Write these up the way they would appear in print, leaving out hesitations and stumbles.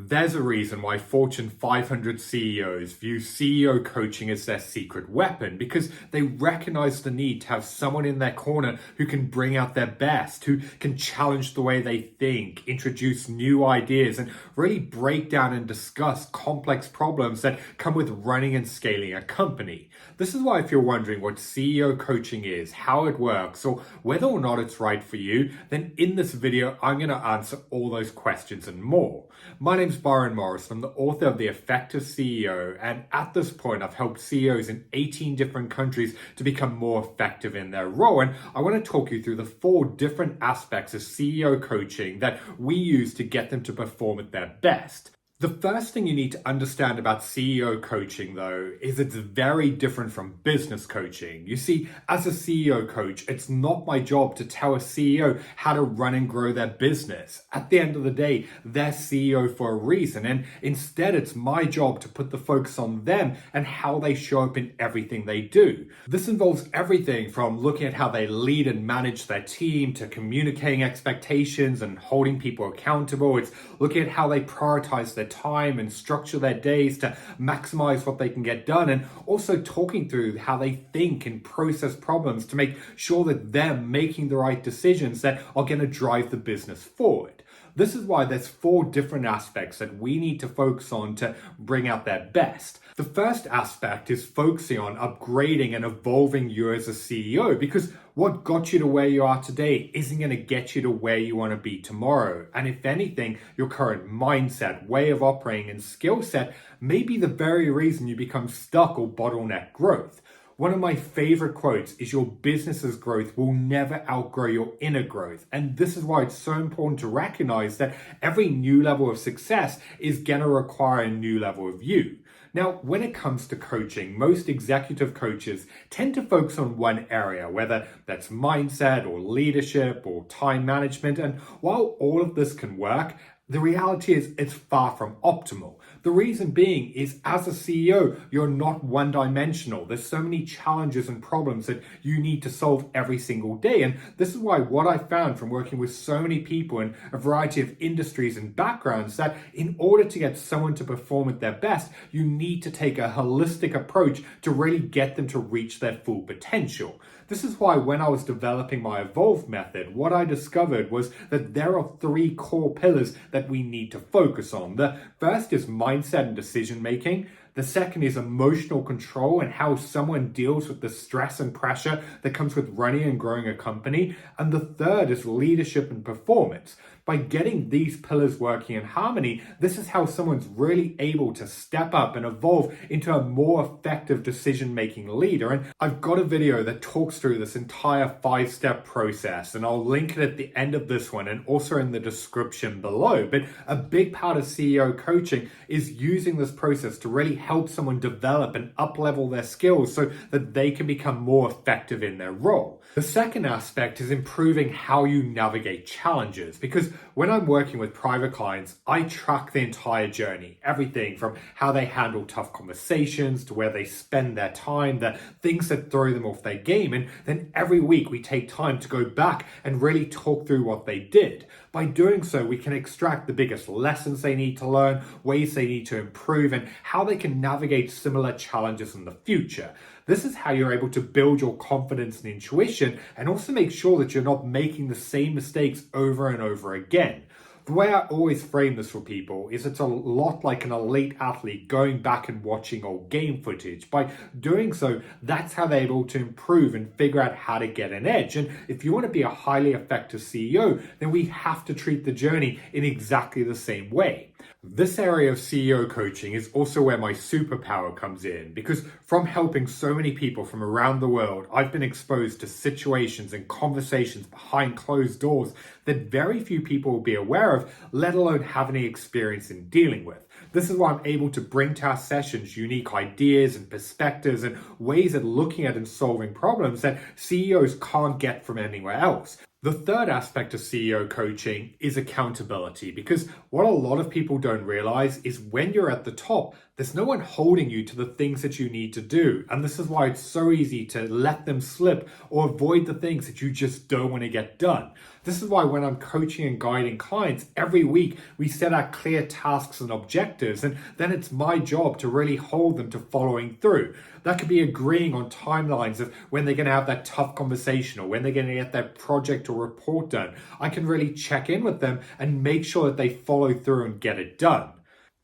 There's a reason why Fortune 500 CEOs view CEO coaching as their secret weapon, because they recognize the need to have someone in their corner who can bring out their best, who can challenge the way they think, introduce new ideas, and really break down and discuss complex problems that come with running and scaling a company. This is why if you're wondering what CEO coaching is, how it works, or whether or not it's right for you, then in this video, I'm going to answer all those questions and more. My name's Byron Morrison. I'm the author of The Effective CEO, and at this point, I've helped CEOs in 18 different countries to become more effective in their role. And I want to talk you through the 4 different aspects of CEO coaching that we use to get them to perform at their best. The first thing you need to understand about CEO coaching, though, is it's very different from business coaching. You see, as a CEO coach, it's not my job to tell a CEO how to run and grow their business. At the end of the day, they're CEO for a reason, and instead it's my job to put the focus on them and how they show up in everything they do. This involves everything from looking at how they lead and manage their team to communicating expectations and holding people accountable. It's looking at how they prioritize their time and structure their days to maximize what they can get done, and also talking through how they think and process problems to make sure that they're making the right decisions that are going to drive the business forward. This is why there's 4 different aspects that we need to focus on to bring out their best. The first aspect is focusing on upgrading and evolving you as a CEO, because what got you to where you are today isn't going to get you to where you want to be tomorrow. And if anything, your current mindset, way of operating, and skill set may be the very reason you become stuck or bottleneck growth. One of my favorite quotes is your business's growth will never outgrow your inner growth. And this is why it's so important to recognize that every new level of success is going to require a new level of you. Now, when it comes to coaching, most executive coaches tend to focus on one area, whether that's mindset or leadership or time management. And while all of this can work, the reality is it's far from optimal. The reason being is, as a CEO, you're not one-dimensional. There's so many challenges and problems that you need to solve every single day. And this is why what I found from working with so many people in a variety of industries and backgrounds, that in order to get someone to perform at their best, you need to take a holistic approach to really get them to reach their full potential. This is why when I was developing my Evolve method, what I discovered was that there are 3 core pillars that we need to focus on. The first is mindset and decision making. The second is emotional control and how someone deals with the stress and pressure that comes with running and growing a company. And the third is leadership and performance. By getting these pillars working in harmony, this is how someone's really able to step up and evolve into a more effective decision-making leader. And I've got a video that talks through this entire 5-step process, and I'll link it at the end of this one and also in the description below. But a big part of CEO coaching is using this process to really help someone develop and up-level their skills so that they can become more effective in their role. The second aspect is improving how you navigate challenges, because when I'm working with private clients, I track the entire journey, everything from how they handle tough conversations to where they spend their time, the things that throw them off their game. And then every week we take time to go back and really talk through what they did. By doing so, we can extract the biggest lessons they need to learn, ways they need to improve, and how they can navigate similar challenges in the future. This is how you're able to build your confidence and intuition, and also make sure that you're not making the same mistakes over and over again. The way I always frame this for people is it's a lot like an elite athlete going back and watching old game footage. By doing so, that's how they're able to improve and figure out how to get an edge. And if you want to be a highly effective CEO, then we have to treat the journey in exactly the same way. This area of CEO coaching is also where my superpower comes in, because from helping so many people from around the world, I've been exposed to situations and conversations behind closed doors that very few people will be aware of, let alone have any experience in dealing with. This is why I'm able to bring to our sessions unique ideas and perspectives and ways of looking at and solving problems that CEOs can't get from anywhere else. The third aspect of CEO coaching is accountability, because what a lot of people don't realize is when you're at the top, there's no one holding you to the things that you need to do. And this is why it's so easy to let them slip or avoid the things that you just don't want to get done. This is why when I'm coaching and guiding clients, every week we set out clear tasks and objectives, and then it's my job to really hold them to following through. That could be agreeing on timelines of when they're going to have that tough conversation or when they're going to get that project or report done. I can really check in with them and make sure that they follow through and get it done.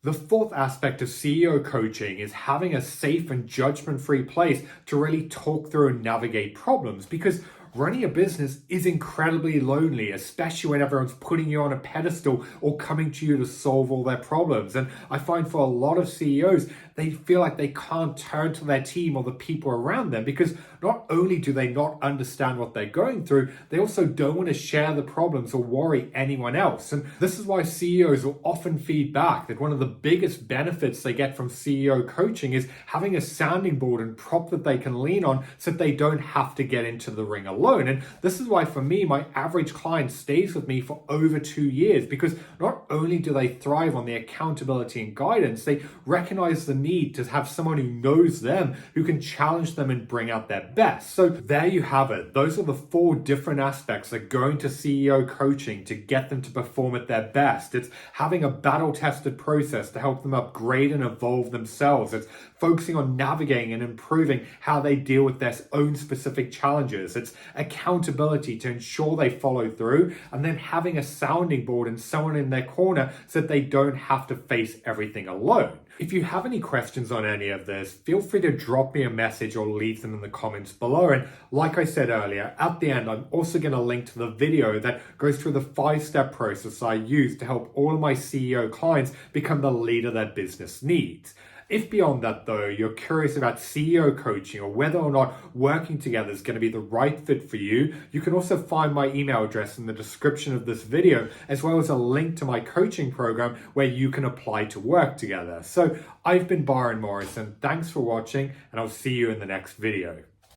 The fourth aspect of CEO coaching is having a safe and judgment-free place to really talk through and navigate problems, because running a business is incredibly lonely, especially when everyone's putting you on a pedestal or coming to you to solve all their problems. And I find for a lot of CEOs, they feel like they can't turn to their team or the people around them, because not only do they not understand what they're going through, they also don't want to share the problems or worry anyone else. And this is why CEOs will often feedback that one of the biggest benefits they get from CEO coaching is having a sounding board and prop that they can lean on so that they don't have to get into the ring alone. And this is why for me, my average client stays with me for over 2 years, because not only do they thrive on the accountability and guidance, they recognize the need to have someone who knows them, who can challenge them and bring out their best. So there you have it. Those are the 4 different aspects that go into CEO coaching to get them to perform at their best. It's having a battle-tested process to help them upgrade and evolve themselves. It's focusing on navigating and improving how they deal with their own specific challenges. It's accountability to ensure they follow through, and then having a sounding board and someone in their corner so that they don't have to face everything alone. If you have any questions on any of this, feel free to drop me a message or leave them in the comments below. And like I said earlier, at the end, I'm also going to link to the video that goes through the 5-step process I use to help all of my CEO clients become the leader their business needs. If beyond that, though, you're curious about CEO coaching or whether or not working together is going to be the right fit for you, you can also find my email address in the description of this video, as well as a link to my coaching program where you can apply to work together. So I've been Byron Morrison. Thanks for watching, and I'll see you in the next video.